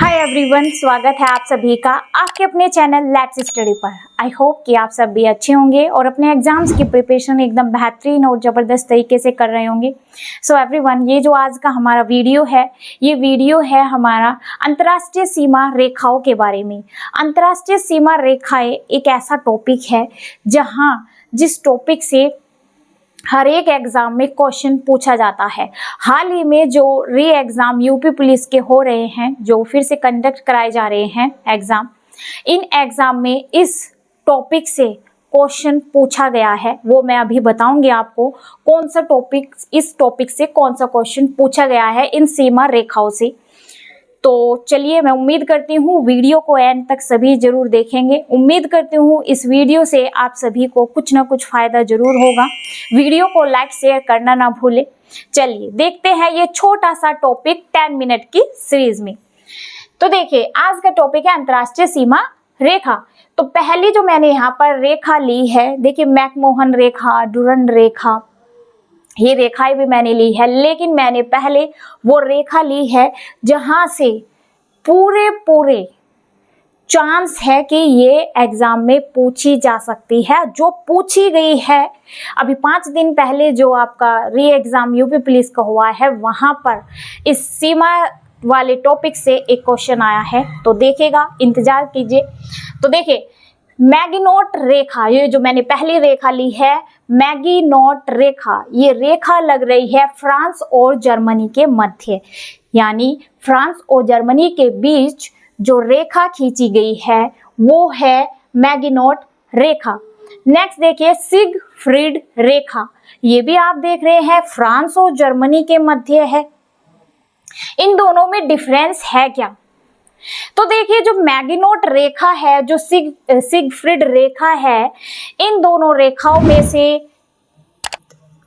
Hi everyone, स्वागत है आप सभी का आपके अपने चैनल लेट्स स्टडी पर। आई होप कि आप सब भी अच्छे होंगे और अपने एग्जाम्स की प्रिपरेशन एकदम बेहतरीन और ज़बरदस्त तरीके से कर रहे होंगे। सो एवरीवन, ये जो आज का हमारा वीडियो है, ये वीडियो है हमारा अंतर्राष्ट्रीय सीमा रेखाओं के बारे में। अंतर्राष्ट्रीय सीमा रेखाएं एक ऐसा टॉपिक है जिस टॉपिक से हर एक एग्जाम में क्वेश्चन पूछा जाता है। हाल ही में जो री एग्जाम यूपी पुलिस के हो रहे हैं, जो फिर से कंडक्ट कराए जा रहे हैं एग्जाम, इन एग्जाम में इस टॉपिक से क्वेश्चन पूछा गया है। वो मैं अभी बताऊंगी आपको कौन सा टॉपिक, इस टॉपिक से कौन सा क्वेश्चन पूछा गया है इन सीमा रेखाओं से। तो चलिए, मैं उम्मीद करती हूँ वीडियो को एंड तक सभी जरूर देखेंगे। उम्मीद करती हूँ इस वीडियो से आप सभी को कुछ ना कुछ फायदा जरूर होगा। वीडियो को लाइक शेयर करना ना भूलें। चलिए देखते हैं ये छोटा सा टॉपिक 10 मिनट की सीरीज में। तो देखिए, आज का टॉपिक है अंतर्राष्ट्रीय सीमा रेखा। तो पहली जो मैंने यहाँ पर रेखा ली है, देखिए मैकमोहन रेखा, डुरंड रेखा, ये रेखाएं भी मैंने ली है, लेकिन मैंने पहले वो रेखा ली है जहां से पूरे चांस है कि ये एग्जाम में पूछी जा सकती है। जो पूछी गई है अभी 5 दिन पहले, जो आपका री एग्जाम यूपी पुलिस का हुआ है, वहां पर इस सीमा वाले टॉपिक से एक क्वेश्चन आया है। तो देखेगा, इंतजार कीजिए। तो देखिए, मैगिनोट रेखा, ये जो मैंने पहली रेखा ली है मैगिनोट रेखा, ये रेखा लग रही है फ्रांस और जर्मनी के मध्य, यानी फ्रांस और जर्मनी के बीच जो रेखा खींची गई है वो है मैगिनोट रेखा। नेक्स्ट देखिए, सिगफ्रीड रेखा, ये भी आप देख रहे हैं फ्रांस और जर्मनी के मध्य है। इन दोनों में डिफरेंस है क्या? तो देखिए, जो मैगिनोट रेखा है, जो सिगफ्रीड रेखा है, इन दोनों रेखाओं में से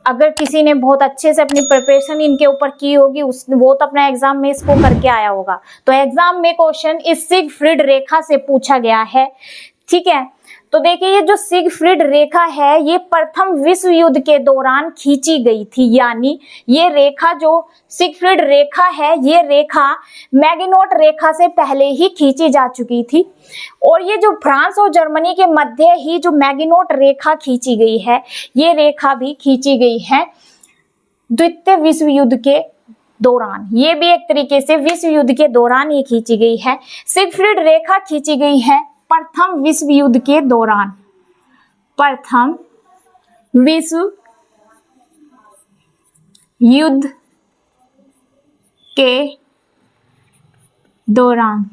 अगर किसी ने बहुत अच्छे से अपनी प्रिपरेशन इनके ऊपर की होगी, वो तो अपना एग्जाम में इसको करके आया होगा। तो एग्जाम में क्वेश्चन इस सिगफ्रीड रेखा से पूछा गया है, ठीक है। तो देखिए, ये जो सिगफ्रीड रेखा है ये प्रथम विश्व युद्ध के दौरान खींची गई थी, यानी ये रेखा जो सिगफ्रीड रेखा है, ये रेखा मैगिनोट रेखा से पहले ही खींची जा चुकी थी। और ये जो फ्रांस और जर्मनी के मध्य ही जो मैगिनोट रेखा खींची गई है, ये रेखा भी खींची गई है द्वितीय विश्व युद्ध के दौरान। ये भी एक तरीके से विश्व युद्ध के दौरान ये खींची गई है। सिगफ्रीड रेखा खींची गई है प्रथम विश्व युद्ध के दौरान, प्रथम विश्व युद्ध के दौरान।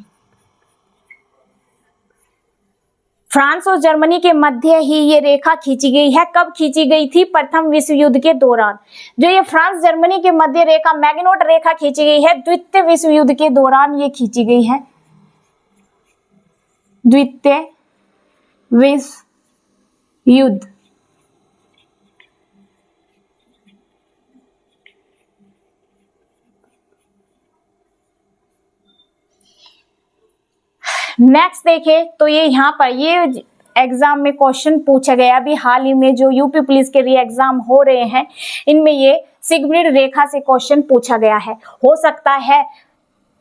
फ्रांस और जर्मनी के मध्य ही ये रेखा खींची गई है। कब खींची गई थी? प्रथम विश्व युद्ध के दौरान। जो ये फ्रांस जर्मनी के मध्य रेखा मैगिनोट रेखा खींची गई है, द्वितीय विश्व युद्ध के दौरान ये खींची गई है। द्वितीय विश्व युद्ध। नेक्स्ट देखें, तो ये यहाँ पर ये एग्जाम में क्वेश्चन पूछा गया अभी हाल ही में जो यूपी पुलिस के री एग्जाम हो रहे हैं, इनमें ये सिगफ्रीड रेखा से क्वेश्चन पूछा गया है। हो सकता है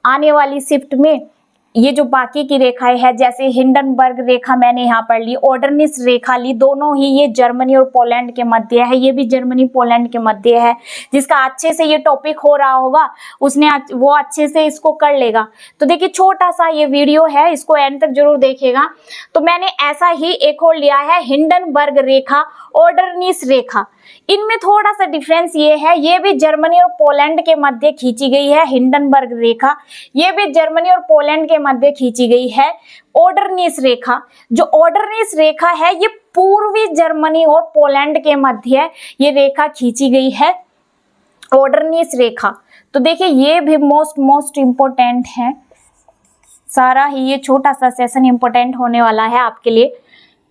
आने वाली शिफ्ट में ये जो बाकी की रेखाएं है, जैसे हिंडनबर्ग रेखा मैंने यहाँ पर ली, ऑर्डनिस रेखा ली, दोनों ही ये जर्मनी और पोलैंड के मध्य है। ये भी जर्मनी पोलैंड के मध्य है। जिसका अच्छे से ये टॉपिक हो रहा होगा वो अच्छे से इसको कर लेगा। तो देखिए, छोटा सा ये वीडियो है, इसको एंड तक जरूर देखिएगा। तो मैंने ऐसा ही एक और लिया है हिंडनबर्ग रेखा, ऑर्डनिस रेखा। इनमें थोड़ा सा डिफरेंस ये है, ये भी जर्मनी और पोलैंड के मध्य खींची गई है हिंडनबर्ग रेखा, ये भी जर्मनी और पोलैंड के मध्य खींची गई है। ऑर्डनिस रेखा, जो ऑर्डनिस रेखा है, ये पूर्वी जर्मनी और पोलैंड के मध्य ये रेखा खींची गई है, ऑर्डनिस रेखा। तो देखिए, ये भी मोस्ट इंपोर्टेंट है। सारा ही ये छोटा सा सेशन इंपोर्टेंट होने वाला है आपके लिए।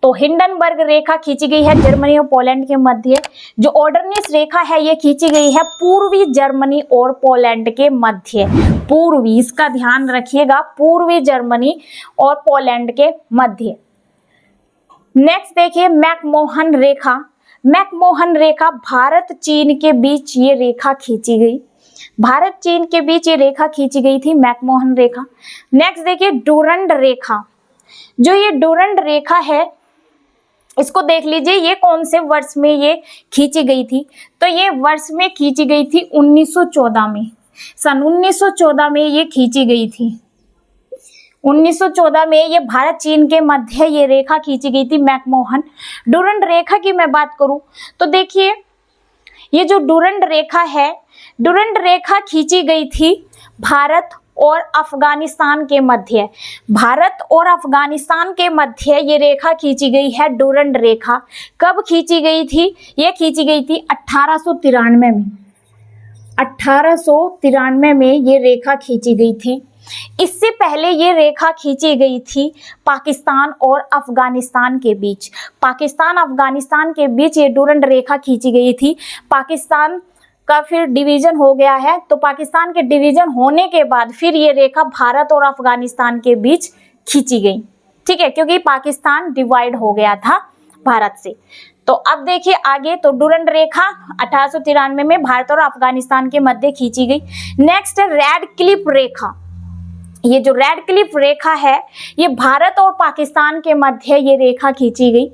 तो हिंडनबर्ग रेखा खींची गई है जर्मनी और पोलैंड के मध्य। जो ऑर्डनिस रेखा है ये खींची गई है पूर्वी जर्मनी और पोलैंड के मध्य। पूर्वी, इसका ध्यान रखिएगा, पूर्वी जर्मनी और पोलैंड के मध्य। नेक्स्ट देखिए, मैकमोहन रेखा। मैकमोहन रेखा भारत चीन के बीच ये रेखा खींची गई। भारत चीन के बीच ये रेखा खींची गई थी, मैकमोहन रेखा। नेक्स्ट देखिए डूरंड रेखा। जो ये डूरंड रेखा है इसको देख लीजिए, ये कौन से वर्ष में ये खींची गई थी? तो ये वर्ष में खींची गई थी 1914 में, सन 1914 में ये खींची गई थी। 1914 में ये भारत चीन के मध्य ये रेखा खींची गई थी, मैकमोहन। डूरंड रेखा की मैं बात करूं तो देखिए, ये जो डूरंड रेखा है, डूरंड रेखा खींची गई थी भारत और अफगानिस्तान के मध्य। भारत और अफगानिस्तान के मध्य ये रेखा खींची गई है, डूरंड रेखा। कब खींची गई थी? ये खींची गई थी 1893 में। 1893 में ये रेखा खींची गई थी। इससे पहले ये रेखा खींची गई थी पाकिस्तान और अफगानिस्तान के बीच। पाकिस्तान अफगानिस्तान के बीच ये डूरंड रेखा खींची गई थी। पाकिस्तान का फिर डिवीजन हो गया है, तो पाकिस्तान के डिवीजन होने के बाद फिर ये रेखा भारत और अफगानिस्तान के बीच खींची गई। ठीक है, क्योंकि पाकिस्तान डिवाइड हो गया था भारत से। तो अब देखिए आगे, तो डूरंड रेखा 1893 में भारत और अफगानिस्तान के मध्य खींची गई। नेक्स्ट है रेड क्लिफ रेखा। ये जो रेड क्लिफ रेखा है, ये भारत और पाकिस्तान के मध्य ये रेखा खींची गई।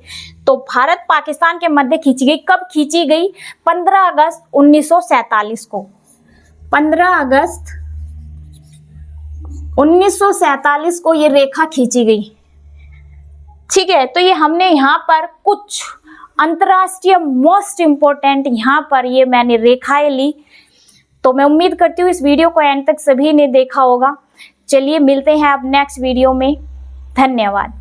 तो भारत पाकिस्तान के मध्य खींची गई। कब खींची गई? 15 अगस्त 1947 को। 15 अगस्त 1947 को ये रेखा खींची गई। ठीक है, तो ये हमने यहाँ पर कुछ अंतरराष्ट्रीय मोस्ट इंपोर्टेंट यहाँ पर ये मैंने रेखाएं ली। तो मैं उम्मीद करती हूँ इस वीडियो को एंड तक सभी ने देखा होगा। चलिए मिलते हैं अब नेक्स्ट वीडियो में। धन्यवाद।